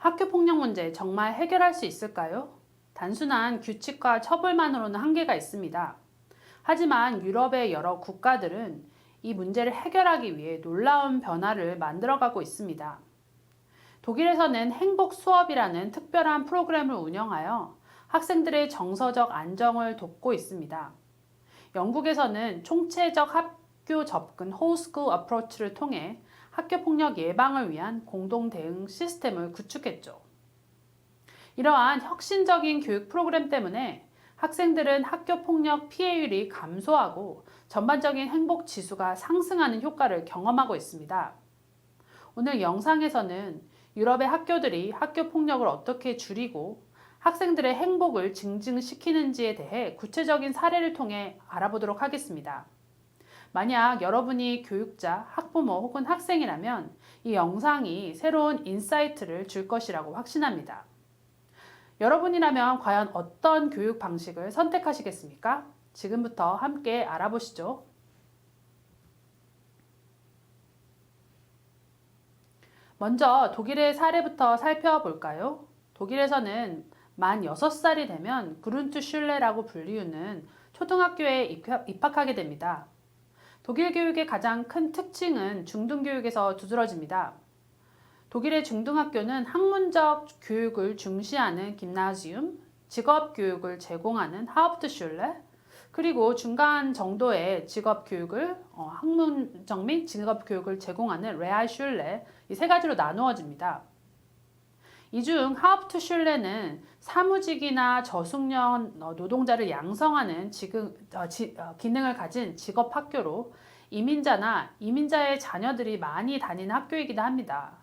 학교 폭력 문제 정말 해결할 수 있을까요? 단순한 규칙과 처벌만으로는 한계가 있습니다. 하지만 유럽의 여러 국가들은 이 문제를 해결하기 위해 놀라운 변화를 만들어가고 있습니다. 독일에서는 행복 수업이라는 특별한 프로그램을 운영하여 학생들의 정서적 안정을 돕고 있습니다. 영국에서는 총체적 학교 접근 (whole-school approach를) 통해 학교 폭력 예방을 위한 공동 대응 시스템을 구축했죠. 이러한 혁신적인 교육 프로그램 때문에 학생들은 학교 폭력 피해율이 감소하고 전반적인 행복 지수가 상승하는 효과를 경험하고 있습니다. 오늘 영상에서는 유럽의 학교들이 학교 폭력을 어떻게 줄이고 학생들의 행복을 증진시키는지에 대해 구체적인 사례를 통해 알아보도록 하겠습니다. 만약 여러분이 교육자, 학부모 혹은 학생이라면 이 영상이 새로운 인사이트를 줄 것이라고 확신합니다. 여러분이라면 과연 어떤 교육 방식을 선택하시겠습니까? 지금부터 함께 알아보시죠. 먼저 독일의 사례부터 살펴볼까요? 독일에서는 만 6살이 되면 그룬트슐레라고 불리우는 초등학교에 입학하게 됩니다. 독일 교육의 가장 큰 특징은 중등교육에서 두드러집니다. 독일의 중등학교는 학문적 교육을 중시하는 김나지움, 직업교육을 제공하는 하우프트슐레, 그리고 중간 정도의 직업교육을 학문적 및 직업교육을 제공하는 레알슐레, 이 세 가지로 나누어집니다. 이 중 하우프트슐레는 사무직이나 저숙련 노동자를 양성하는 기능을 가진 직업학교로 이민자나 이민자의 자녀들이 많이 다니는 학교이기도 합니다.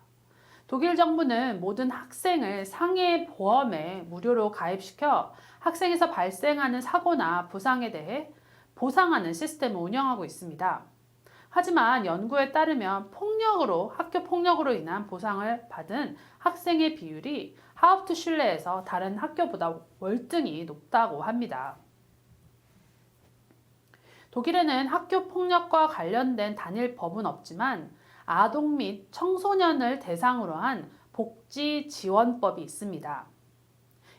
독일 정부는 모든 학생을 상해 보험에 무료로 가입시켜 학생에서 발생하는 사고나 부상에 대해 보상하는 시스템을 운영하고 있습니다. 하지만 연구에 따르면 학교 폭력으로 인한 보상을 받은 학생의 비율이 하우프트슐레에서 다른 학교보다 월등히 높다고 합니다. 독일에는 학교 폭력과 관련된 단일 법은 없지만 아동 및 청소년을 대상으로 한 복지지원법이 있습니다.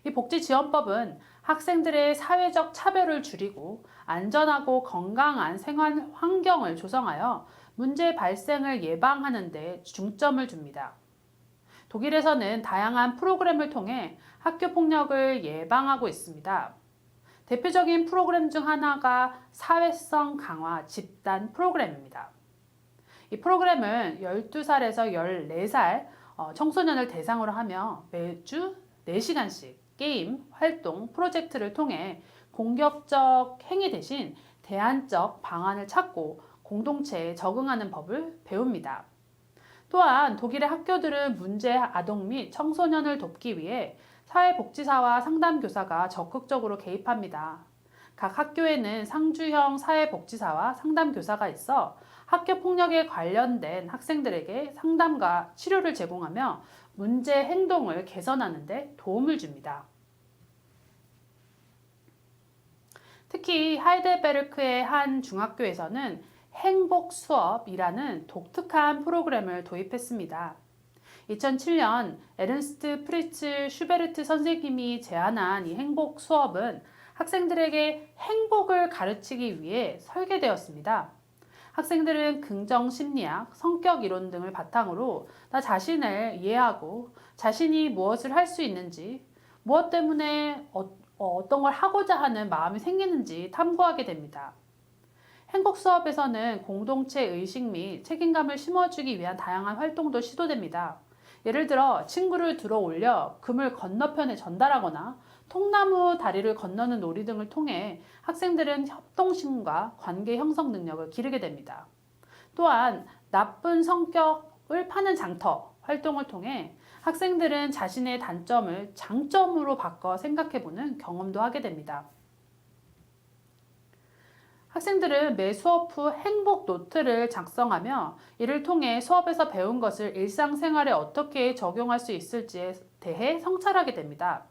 이 복지지원법은 학생들의 사회적 차별을 줄이고 안전하고 건강한 생활 환경을 조성하여 문제 발생을 예방하는 데 중점을 줍니다. 독일에서는 다양한 프로그램을 통해 학교 폭력을 예방하고 있습니다. 대표적인 프로그램 중 하나가 사회성 강화 집단 프로그램입니다. 이 프로그램은 12살에서 14살 청소년을 대상으로 하며 매주 4시간씩 게임, 활동, 프로젝트를 통해 공격적 행위 대신 대안적 방안을 찾고 공동체에 적응하는 법을 배웁니다. 또한 독일의 학교들은 문제 아동 및 청소년을 돕기 위해 사회복지사와 상담교사가 적극적으로 개입합니다. 각 학교에는 상주형 사회복지사와 상담교사가 있어 학교 폭력에 관련된 학생들에게 상담과 치료를 제공하며 문제 행동을 개선하는 데 도움을 줍니다. 특히 하이델베르크의 한 중학교에서는 행복 수업이라는 독특한 프로그램을 도입했습니다. 2007년 에른스트 프리츠 슈베르트 선생님이 제안한 이 행복 수업은 학생들에게 행복을 가르치기 위해 설계되었습니다. 학생들은 긍정 심리학, 성격 이론 등을 바탕으로 나 자신을 이해하고 자신이 무엇을 할 수 있는지, 무엇 때문에 어떤 걸 하고자 하는 마음이 생기는지 탐구하게 됩니다. 행복 수업에서는 공동체 의식 및 책임감을 심어주기 위한 다양한 활동도 시도됩니다. 예를 들어 친구를 들어 올려 금을 건너편에 전달하거나 통나무 다리를 건너는 놀이 등을 통해 학생들은 협동심과 관계 형성 능력을 기르게 됩니다. 또한 나쁜 성격을 파는 장터 활동을 통해 학생들은 자신의 단점을 장점으로 바꿔 생각해보는 경험도 하게 됩니다. 학생들은 매 수업 후 행복 노트를 작성하며 이를 통해 수업에서 배운 것을 일상생활에 어떻게 적용할 수 있을지에 대해 성찰하게 됩니다.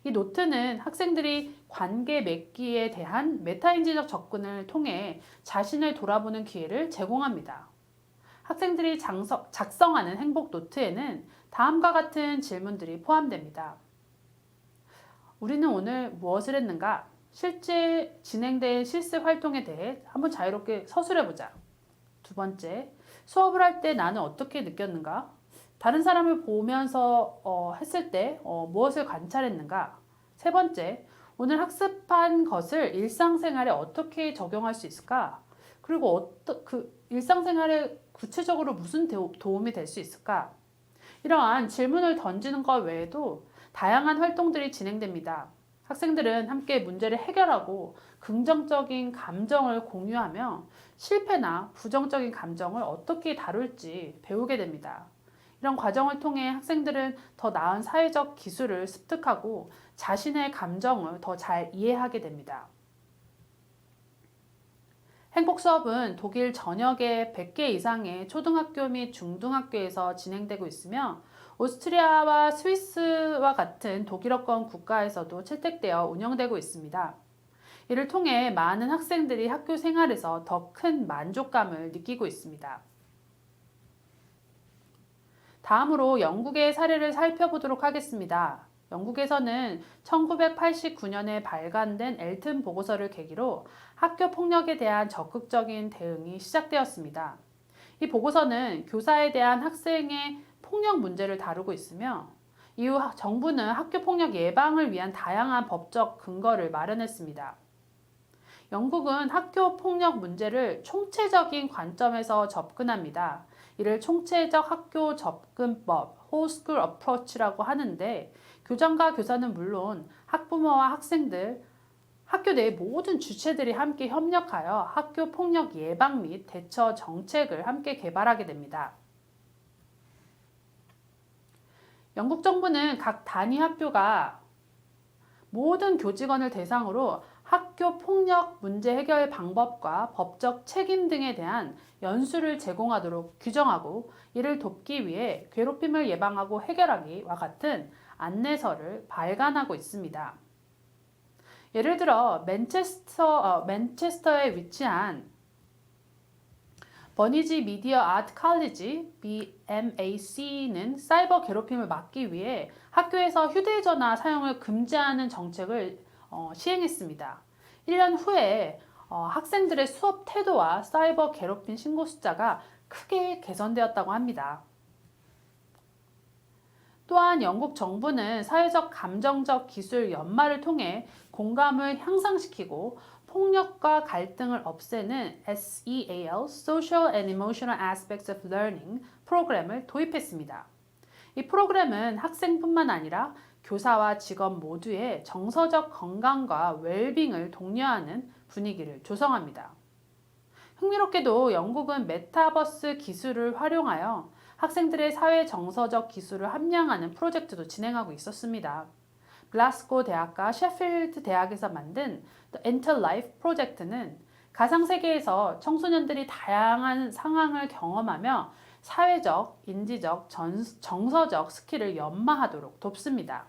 이 노트는 학생들이 관계 맺기에 대한 메타인지적 접근을 통해 자신을 돌아보는 기회를 제공합니다. 학생들이 작성하는 행복 노트에는 다음과 같은 질문들이 포함됩니다. 우리는 오늘 무엇을 했는가? 실제 진행된 실습 활동에 대해 한번 자유롭게 서술해보자. 두 번째, 수업을 할 때 나는 어떻게 느꼈는가? 다른 사람을 보면서 했을 때 무엇을 관찰했는가? 세 번째, 오늘 학습한 것을 일상생활에 어떻게 적용할 수 있을까? 그리고 일상생활에 구체적으로 무슨 도움이 될 수 있을까? 이러한 질문을 던지는 것 외에도 다양한 활동들이 진행됩니다. 학생들은 함께 문제를 해결하고 긍정적인 감정을 공유하며 실패나 부정적인 감정을 어떻게 다룰지 배우게 됩니다. 이런 과정을 통해 학생들은 더 나은 사회적 기술을 습득하고 자신의 감정을 더 잘 이해하게 됩니다. 행복 수업은 독일 전역의 100개 이상의 초등학교 및 중등학교에서 진행되고 있으며 오스트리아와 스위스와 같은 독일어권 국가에서도 채택되어 운영되고 있습니다. 이를 통해 많은 학생들이 학교 생활에서 더 큰 만족감을 느끼고 있습니다. 다음으로 영국의 사례를 살펴보도록 하겠습니다. 영국에서는 1989년에 발간된 엘튼 보고서를 계기로 학교 폭력에 대한 적극적인 대응이 시작되었습니다. 이 보고서는 교사에 대한 학생의 폭력 문제를 다루고 있으며 이후 정부는 학교 폭력 예방을 위한 다양한 법적 근거를 마련했습니다. 영국은 학교 폭력 문제를 총체적인 관점에서 접근합니다. 이를 총체적 학교 접근법, Whole School Approach라고 하는데 교장과 교사는 물론 학부모와 학생들, 학교 내 모든 주체들이 함께 협력하여 학교 폭력 예방 및 대처 정책을 함께 개발하게 됩니다. 영국 정부는 각 단위 학교가 모든 교직원을 대상으로 학교 폭력 문제 해결 방법과 법적 책임 등에 대한 연수를 제공하도록 규정하고 이를 돕기 위해 괴롭힘을 예방하고 해결하기와 같은 안내서를 발간하고 있습니다. 예를 들어 맨체스터에 위치한 버니지 미디어 아트 칼리지 BMAC는 사이버 괴롭힘을 막기 위해 학교에서 휴대전화 사용을 금지하는 정책을 시행했습니다. 1년 후에 학생들의 수업 태도와 사이버 괴롭힘 신고 숫자가 크게 개선되었다고 합니다. 또한 영국 정부는 사회적 감정적 기술 연마를 통해 공감을 향상시키고 폭력과 갈등을 없애는 SEAL, Social and Emotional Aspects of Learning 프로그램을 도입했습니다. 이 프로그램은 학생뿐만 아니라 교사와 직원 모두의 정서적 건강과 웰빙을 독려하는 분위기를 조성합니다. 흥미롭게도 영국은 메타버스 기술을 활용하여 학생들의 사회 정서적 기술을 함양하는 프로젝트도 진행하고 있었습니다. 글라스고 대학과 셰필드 대학에서 만든 The Interlife 프로젝트는 가상세계에서 청소년들이 다양한 상황을 경험하며 사회적, 인지적, 정서적 스킬을 연마하도록 돕습니다.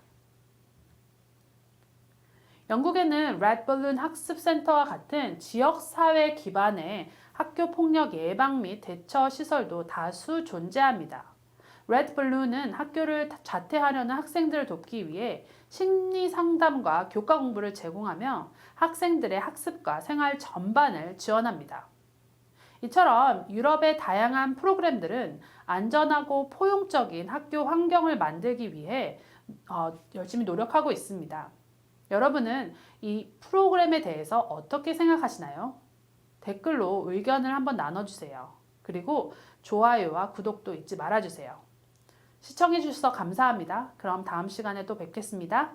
영국에는 레드블룬 학습센터와 같은 지역사회 기반의 학교 폭력 예방 및 대처 시설도 다수 존재합니다. 레드블룬은 학교를 자퇴하려는 학생들을 돕기 위해 심리 상담과 교과 공부를 제공하며 학생들의 학습과 생활 전반을 지원합니다. 이처럼 유럽의 다양한 프로그램들은 안전하고 포용적인 학교 환경을 만들기 위해 열심히 노력하고 있습니다. 여러분은 이 프로그램에 대해서 어떻게 생각하시나요? 댓글로 의견을 한번 나눠주세요. 그리고 좋아요와 구독도 잊지 말아주세요. 시청해주셔서 감사합니다. 그럼 다음 시간에 또 뵙겠습니다.